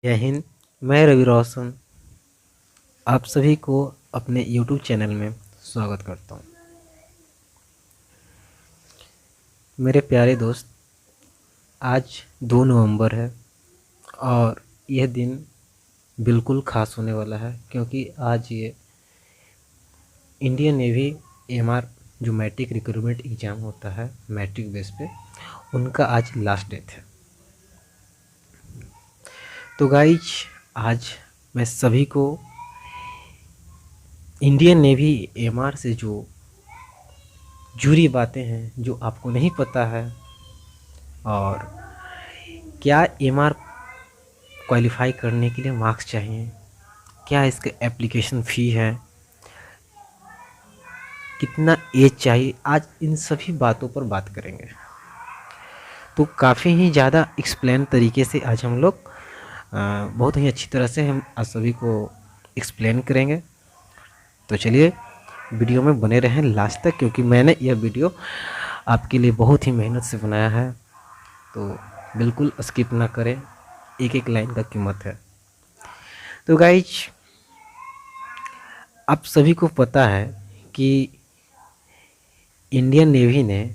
जय हिंद। मैं रवि रोशन आप सभी को अपने YouTube चैनल में स्वागत करता हूं। मेरे प्यारे दोस्त, आज 2 नवंबर है और यह दिन बिल्कुल ख़ास होने वाला है क्योंकि आज ये इंडियन नेवी एमआर जो मैट्रिक रिक्रूटमेंट एग्ज़ाम होता है मैट्रिक बेस पे, उनका आज लास्ट डेट है। तो गाइज, आज मैं सभी को इंडियन नेवी एमआर से जो जुड़ी बातें हैं जो आपको नहीं पता है, और क्या एमआर क्वालिफाई करने के लिए मार्क्स चाहिए, क्या इसका एप्लीकेशन फ़ी है, कितना एज चाहिए, आज इन सभी बातों पर बात करेंगे। तो काफ़ी ही ज़्यादा एक्सप्लेन तरीके से आज हम लोग बहुत ही अच्छी तरह से हम आज सभी को एक्सप्लेन करेंगे। तो चलिए वीडियो में बने रहें लास्ट तक, क्योंकि मैंने यह वीडियो आपके लिए बहुत ही मेहनत से बनाया है। तो बिल्कुल स्किप ना करें, एक एक लाइन का कीमत है। तो गाइज, आप सभी को पता है कि इंडियन नेवी ने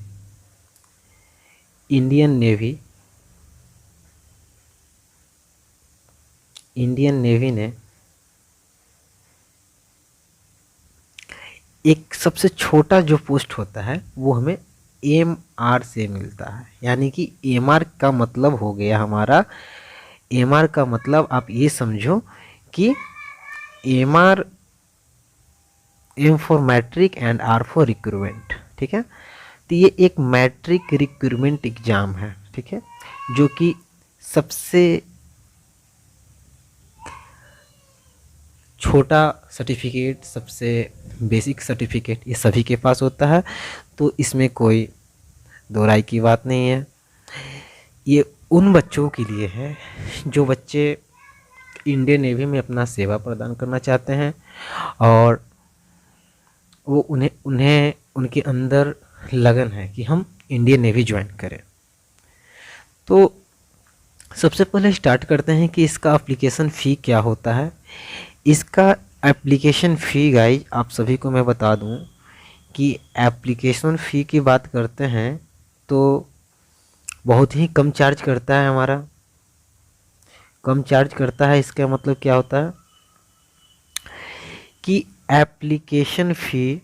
एक सबसे छोटा जो पोस्ट होता है वो हमें एमआर से मिलता है। यानी कि एमआर का मतलब हो गया हमारा, एमआर का मतलब आप ये समझो कि MR M for matric and R for recruitment. ठीक है, तो ये एक मैट्रिक रिक्रूटमेंट एग्ज़ाम है। ठीक है, जो कि सबसे छोटा सर्टिफिकेट, सबसे बेसिक सर्टिफिकेट ये सभी के पास होता है। तो इसमें कोई दो राय की बात नहीं है। ये उन बच्चों के लिए है जो बच्चे इंडियन नेवी में अपना सेवा प्रदान करना चाहते हैं और वो उन्हें उनके अंदर लगन है कि हम इंडियन नेवी ज्वाइन करें। तो सबसे पहले स्टार्ट करते हैं कि इसका एप्लीकेशन फ़ी क्या होता है। इसका एप्लीकेशन फ़ी गाइज आप सभी को मैं बता दूं कि एप्लीकेशन फ़ी की बात करते हैं तो बहुत ही कम चार्ज करता है हमारा, कम चार्ज करता है। इसका मतलब क्या होता है कि एप्लीकेशन फ़ी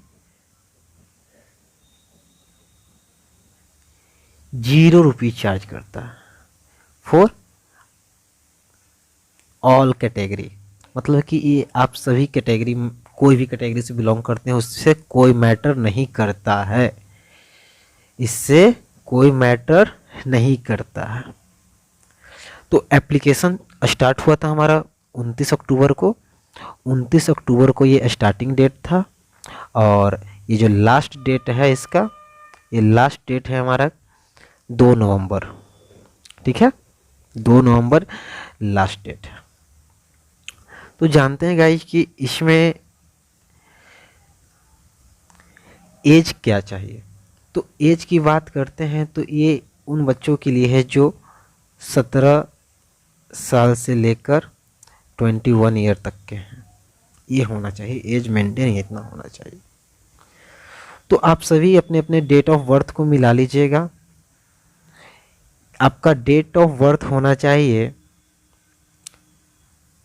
0 रुपीज़ चार्ज करता है फॉर ऑल कैटेगरी। मतलब कि ये आप सभी कैटेगरी, कोई भी कैटेगरी से बिलोंग करते हैं, उससे कोई मैटर नहीं करता है, इससे कोई मैटर नहीं करता है। तो एप्लीकेशन स्टार्ट हुआ था हमारा 29 अक्टूबर को। 29 अक्टूबर को ये स्टार्टिंग डेट था और ये जो लास्ट डेट है इसका, ये लास्ट डेट है हमारा 2 नवंबर। ठीक है, 2 नवंबर लास्ट डेट है। तो जानते हैं गाइस कि इसमें एज क्या चाहिए। तो एज की बात करते हैं तो ये उन बच्चों के लिए है जो 17 साल से लेकर 21 ईयर तक के हैं। ये होना चाहिए, एज मेंटेन इतना होना चाहिए। तो आप सभी अपने अपने डेट ऑफ बर्थ को मिला लीजिएगा। आपका डेट ऑफ बर्थ होना चाहिए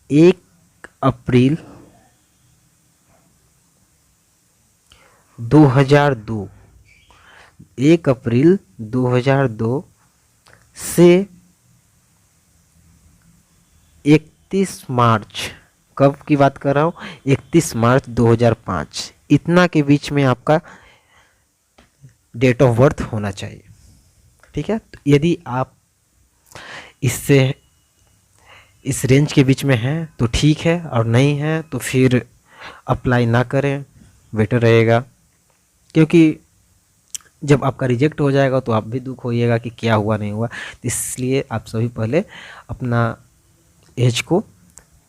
1 अप्रैल 2002, 1 अप्रैल 2002 से 31 मार्च, कब की बात कर रहा हूँ, 31 मार्च 2005, इतना के बीच में आपका डेट ऑफ बर्थ होना चाहिए। ठीक है, तो यदि आप इससे इस रेंज के बीच में हैं तो ठीक है, और नहीं है तो फिर अप्लाई ना करें, बेटर रहेगा। क्योंकि जब आपका रिजेक्ट हो जाएगा तो आप भी दुख होइएगा कि क्या हुआ नहीं हुआ। तो इसलिए आप सभी पहले अपना एज को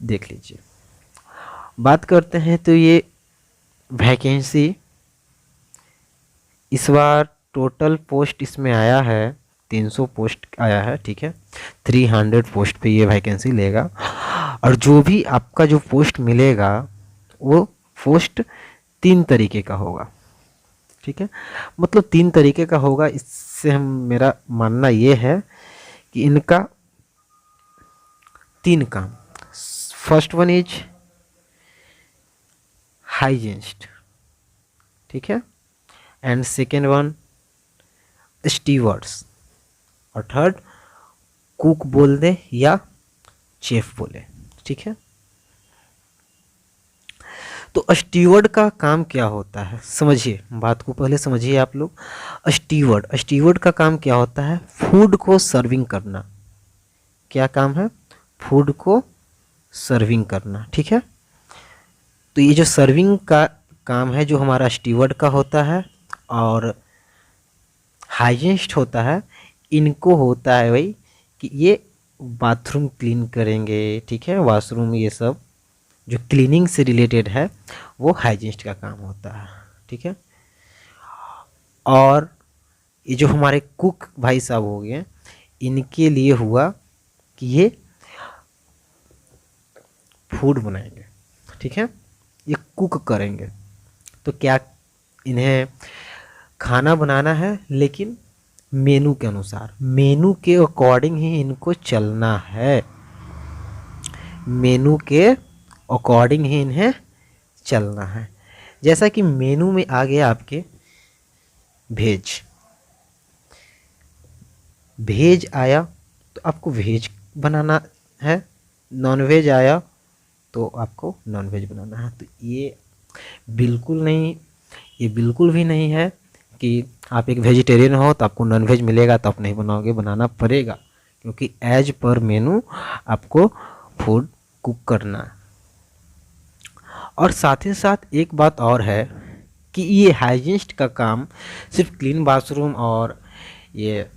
देख लीजिए। बात करते हैं तो ये वैकेंसी इस बार टोटल पोस्ट इसमें आया है 300 पोस्ट आया है। ठीक है, 300 पोस्ट पे ये वैकेंसी लेगा और जो भी आपका जो पोस्ट मिलेगा वो पोस्ट 3 तरीके का होगा, ठीक है। मतलब 3 तरीके का होगा, इससे हम मेरा मानना ये है कि इनका 3 काम। फर्स्ट वन इज हाइजीनिस्ट, ठीक है, एंड सेकेंड वन स्टीवर्ड्स, और थर्ड कुक बोल दे या चेफ बोले, ठीक है। तो स्टीवर्ड का काम क्या होता है, समझिए बात को पहले समझिए आप लोग। स्टीवर्ड का काम क्या होता है, फूड को सर्विंग करना। क्या काम है, फूड को सर्विंग करना, ठीक है। तो ये जो सर्विंग का काम है जो हमारा स्टीवर्ड का होता है, और हाइजीनिस्ट होता है, इनको होता है भाई कि ये बाथरूम क्लीन करेंगे, ठीक है, वॉशरूम, ये सब जो क्लीनिंग से रिलेटेड है वो हाइजीनिस्ट का काम होता है, ठीक है। और ये जो हमारे कुक भाई साहब हो गए, इनके लिए हुआ कि ये फूड बनाएंगे, ठीक है, ये कुक करेंगे। तो क्या इन्हें खाना बनाना है, लेकिन मेनू के अनुसार, मेनू के अकॉर्डिंग ही इनको चलना है, मेनू के अकॉर्डिंग ही इन्हें चलना है। जैसा कि मेनू में आ गया आपके वेज, वेज आया तो आपको वेज बनाना है, नॉन वेज आया तो आपको नॉन वेज बनाना है। तो ये बिल्कुल नहीं, ये बिल्कुल भी नहीं है कि आप एक वेजिटेरियन हो तो आपको नॉन वेज मिलेगा तो आप नहीं बनाओगे, बनाना पड़ेगा, क्योंकि एज पर मेनू आपको फूड कुक करना है। और साथ ही साथ एक बात और है कि ये हाइजीनिस्ट का काम सिर्फ क्लीन बाथरूम और ये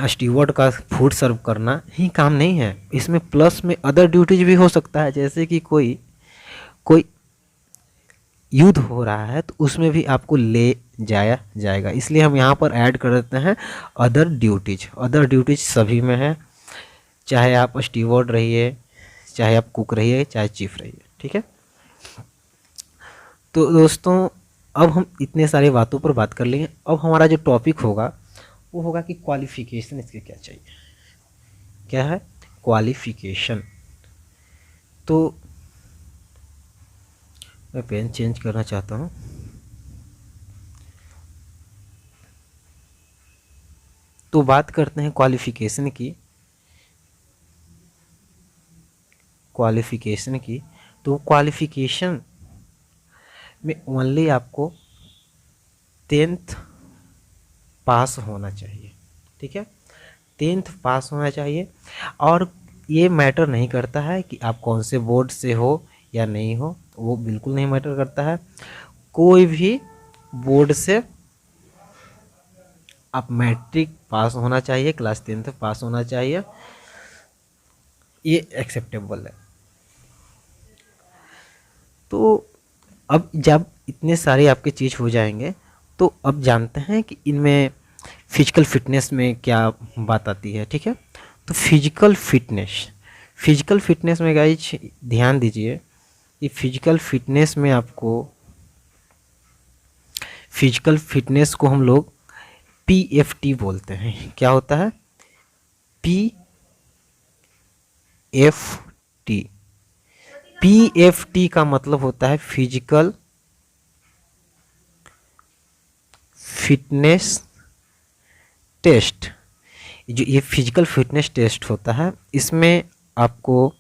स्टीवर्ड का फूड सर्व करना ही काम नहीं है, इसमें प्लस में अदर ड्यूटीज भी हो सकता है। जैसे कि कोई युद्ध हो रहा है तो उसमें भी आपको ले जाया जाएगा, इसलिए हम यहाँ पर ऐड कर देते हैं अदर ड्यूटीज। अदर ड्यूटीज सभी में है, चाहे आप स्टीवर्ड रहिए, चाहे आप कुक रहिए, चाहे चीफ रहिए, ठीक है। तो दोस्तों अब हम इतने सारे बातों पर बात कर लेंगे। अब हमारा जो टॉपिक होगा वो होगा कि क्वालिफिकेशन इसके क्या चाहिए, क्या है क्वालिफिकेशन। तो मैं पेन चेंज करना चाहता हूँ। तो बात करते हैं क्वालिफिकेशन की, तो क्वालिफिकेशन में ओनली आपको 10th पास होना चाहिए, ठीक है, 10th पास होना चाहिए। और ये मैटर नहीं करता है कि आप कौन से बोर्ड से हो या नहीं हो, वो बिल्कुल नहीं मैटर करता है। कोई भी बोर्ड से आप मैट्रिक पास होना चाहिए, क्लास 10th पास होना चाहिए, ये एक्सेप्टेबल है। तो अब जब इतने सारे आपके चीज़ हो जाएंगे तो अब जानते हैं कि इनमें फिजिकल फिटनेस में क्या बात आती है, ठीक है। तो फिजिकल फिटनेस में गाइज ध्यान दीजिए कि फिजिकल फिटनेस में आपको, फिजिकल फिटनेस को हम लोग PFT बोलते हैं। क्या होता है PFT का मतलब होता है फिजिकल फिटनेस टेस्ट। जो ये फिजिकल फिटनेस टेस्ट होता है इसमें आपको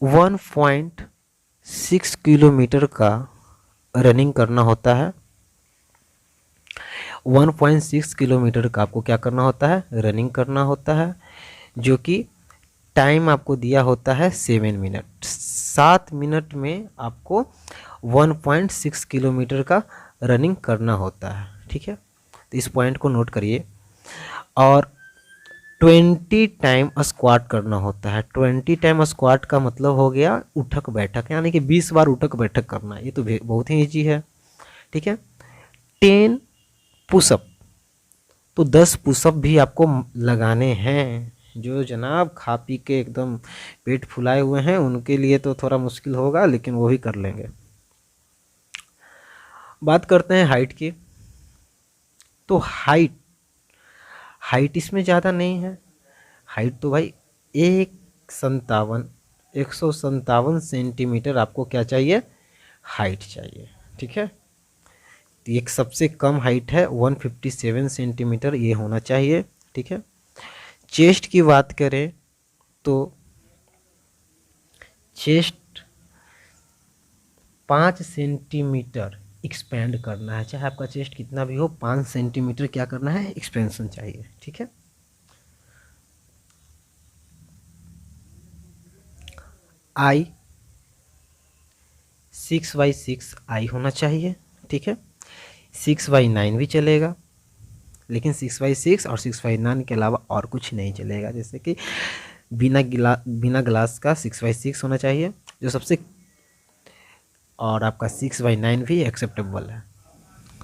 1.6 किलोमीटर का रनिंग करना होता है। 1.6 किलोमीटर का आपको क्या करना होता है, रनिंग करना होता है, जो कि टाइम आपको दिया होता है 7 मिनट। 7 मिनट में आपको 1.6 किलोमीटर का रनिंग करना होता है, ठीक है। तो इस पॉइंट को नोट करिए। और 20 टाइम स्क्वाट करना होता है। 20 टाइम स्क्वाट का मतलब हो गया उठक बैठक, यानी कि 20 बार उठक बैठक करना। ये तो बहुत ही ईजी है, ठीक है। 10 पुशअप, तो 10 पुशअप भी आपको लगाने हैं, जो जनाब खा पी के एकदम पेट फुलाए हुए हैं उनके लिए तो थोड़ा मुश्किल होगा, लेकिन वो भी कर लेंगे। बात करते हैं हाइट की। तो हाइट हाइट इसमें ज़्यादा नहीं है। हाइट तो भाई 157 आपको क्या चाहिए, हाइट चाहिए। ठीक है, तो एक सबसे कम हाइट है 157 सेंटीमीटर, ये होना चाहिए। ठीक है, चेस्ट की बात करें तो चेस्ट 5 सेंटीमीटर एक्सपेंड करना है, चाहे आपका चेस्ट कितना भी हो, 5 सेंटीमीटर क्या करना है, एक्सपेंशन चाहिए। ठीक है, आई 6/6 आई होना चाहिए। ठीक है, 6/9 भी चलेगा, लेकिन 6/6 और 6/9 के अलावा और कुछ नहीं चलेगा। जैसे कि बिना ग्लास का 6/6 होना चाहिए जो सबसे, और आपका 6/9 भी एक्सेप्टेबल है।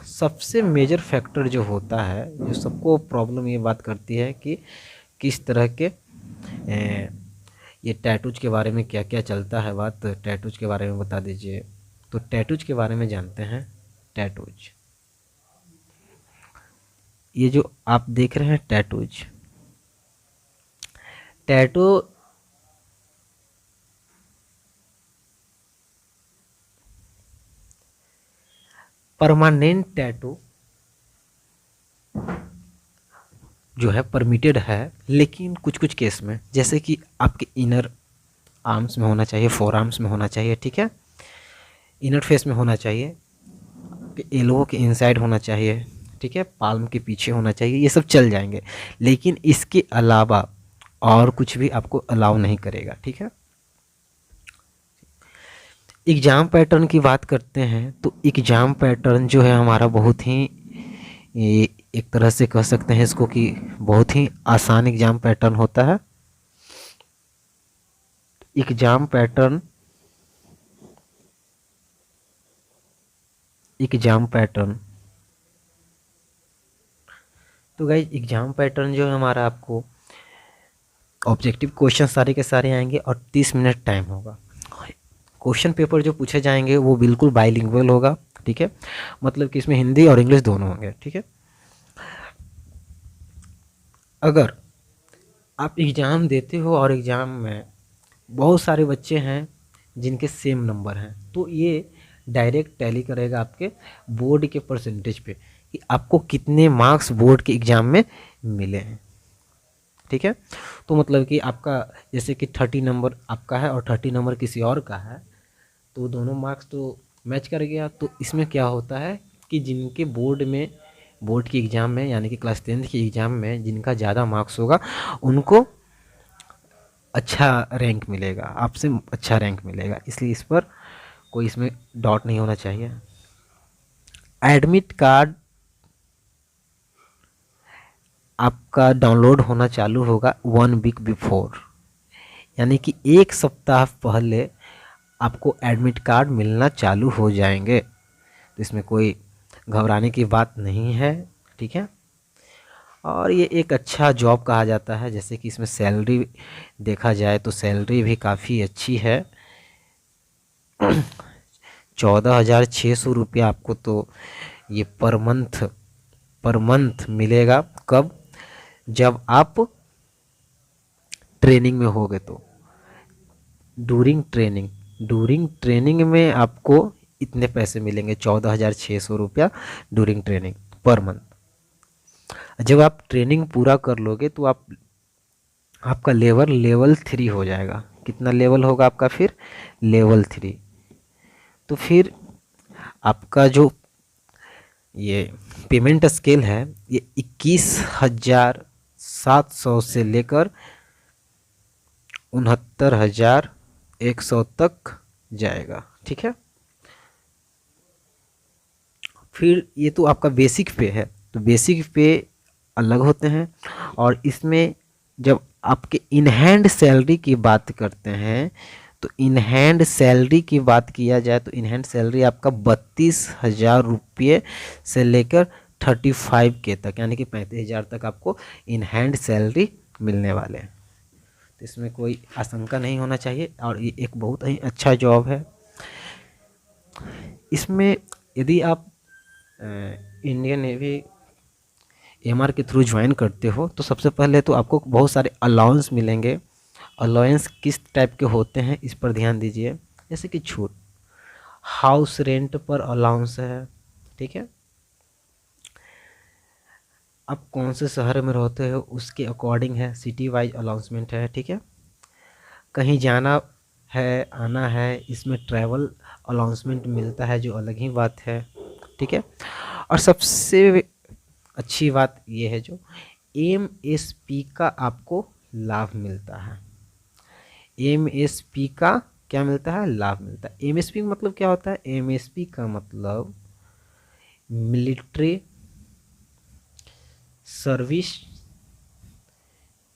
सबसे मेजर फैक्टर जो होता है, जो सबको प्रॉब्लम ये बात करती है कि किस तरह के ये टैटूज के बारे में क्या क्या चलता है बात, टैटूज के बारे में बता दीजिए। तो टैटूज के बारे में जानते हैं। टैटूज, ये जो आप देख रहे हैं टैटूज, टैटू परमानेंट टैटू जो है परमिटेड है, लेकिन कुछ कुछ केस में, जैसे कि आपके इनर आर्म्स में होना चाहिए, फोर आर्म्स में होना चाहिए। ठीक है, इनर फेस में होना चाहिए, एल्बो के इनसाइड होना चाहिए। ठीक है, पाल्म के पीछे होना चाहिए, ये सब चल जाएंगे, लेकिन इसके अलावा और कुछ भी आपको अलाउ नहीं करेगा। ठीक है, एग्ज़ाम पैटर्न की बात करते हैं तो एग्ज़ाम पैटर्न जो है हमारा बहुत ही, एक तरह से कह सकते हैं इसको कि बहुत ही आसान एग्ज़ाम पैटर्न होता है। एग्ज़ाम पैटर्न तो गाइस एग्ज़ाम पैटर्न जो है हमारा, आपको ऑब्जेक्टिव क्वेश्चन सारे के सारे आएंगे और 30 मिनट टाइम होगा। क्वेश्चन पेपर जो पूछे जाएंगे वो बिल्कुल बाइलिंगुअल होगा। ठीक है, मतलब कि इसमें हिंदी और इंग्लिश दोनों होंगे। ठीक है, अगर आप एग्ज़ाम देते हो और एग्ज़ाम में बहुत सारे बच्चे हैं जिनके सेम नंबर हैं, तो ये डायरेक्ट टैली करेगा आपके बोर्ड के परसेंटेज पे कि आपको कितने मार्क्स बोर्ड के एग्ज़ाम में मिले हैं। ठीक है, तो मतलब कि आपका जैसे कि 30 नंबर आपका है और 30 नंबर किसी और का है, तो दोनों मार्क्स तो मैच कर गया। तो इसमें क्या होता है कि जिनके बोर्ड के एग्ज़ाम में, यानी कि क्लास 10th के एग्ज़ाम में जिनका ज़्यादा मार्क्स होगा उनको अच्छा रैंक मिलेगा, आपसे अच्छा रैंक मिलेगा, इसलिए इस पर कोई इसमें डाउट नहीं होना चाहिए। एडमिट कार्ड आपका डाउनलोड होना चालू होगा 1 वीक बिफोर, यानी कि 1 सप्ताह पहले आपको एडमिट कार्ड मिलना चालू हो जाएंगे। तो इसमें कोई घबराने की बात नहीं है। ठीक है, और ये एक अच्छा जॉब कहा जाता है। जैसे कि इसमें सैलरी देखा जाए तो सैलरी भी काफ़ी अच्छी है। 14,600 रुपया आपको तो ये पर मंथ मिलेगा। कब? जब आप ट्रेनिंग में होगे तो। डूरिंग ट्रेनिंग में आपको इतने पैसे मिलेंगे, 14,600 रुपया डूरिंग ट्रेनिंग पर मंथ। जब आप ट्रेनिंग पूरा कर लोगे तो आपका लेवल 3 हो जाएगा। कितना लेवल होगा आपका फिर? लेवल 3। तो फिर आपका जो ये पेमेंट स्केल है ये 21,700 से लेकर 69,100 तक जाएगा। ठीक है, फिर ये तो आपका बेसिक पे है, तो बेसिक पे अलग होते हैं। और इसमें जब आपके इन हैंड सैलरी की बात करते हैं, तो इन हैंड सैलरी की बात किया जाए तो इन हैंड सैलरी आपका 32,000 रुपये से लेकर 35K तक, यानी कि 35,000 तक आपको इन हैंड सैलरी मिलने वाले हैं। तो इसमें कोई आशंका नहीं होना चाहिए और ये एक बहुत ही अच्छा जॉब है। इसमें यदि आप इंडियन नेवी एमआर के थ्रू ज्वाइन करते हो तो सबसे पहले तो आपको बहुत सारे अलाउंस मिलेंगे। अलाउंस किस टाइप के होते हैं इस पर ध्यान दीजिए। जैसे कि छूट, हाउस रेंट पर अलाउंस है, ठीक है। आप कौन से शहर में रहते हो उसके अकॉर्डिंग है, सिटी वाइज अलाउंसमेंट है, ठीक है। कहीं जाना है, आना है, इसमें ट्रैवल अलाउंसमेंट मिलता है, जो अलग ही बात है, ठीक है। और सबसे अच्छी बात ये है जो एमएसपी का आपको लाभ मिलता है। एमएसपी का क्या मिलता है? लाभ मिलता है। एमएसपी का मतलब क्या होता है? एमएसपी का मतलब मिलिट्री सर्विस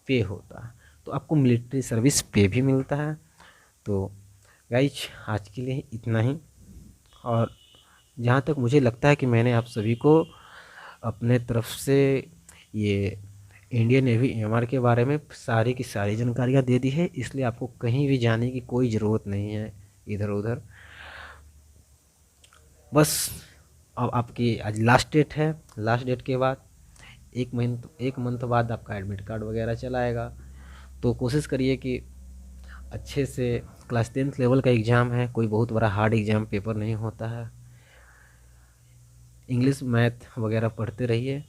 पे होता है, तो आपको मिलिट्री सर्विस पे भी मिलता है। तो गाइज आज के लिए इतना ही। और जहाँ तक मुझे लगता है कि मैंने आप सभी को अपने तरफ से ये इंडियन नेवी एमआर के बारे में सारी की सारी जानकारियाँ दे दी है, इसलिए आपको कहीं भी जाने की कोई ज़रूरत नहीं है इधर उधर। बस अब आपकी आज लास्ट डेट है, लास्ट डेट के बाद एक मंथ बाद आपका एडमिट कार्ड वगैरह चला आएगा। तो कोशिश करिए कि अच्छे से, क्लास 10th लेवल का एग्ज़ाम है, कोई बहुत बड़ा हार्ड एग्ज़ाम पेपर नहीं होता है। इंग्लिश मैथ वगैरह पढ़ते रहिए,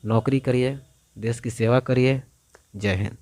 नौकरी करिए, देश की सेवा करिए। जय हिंद।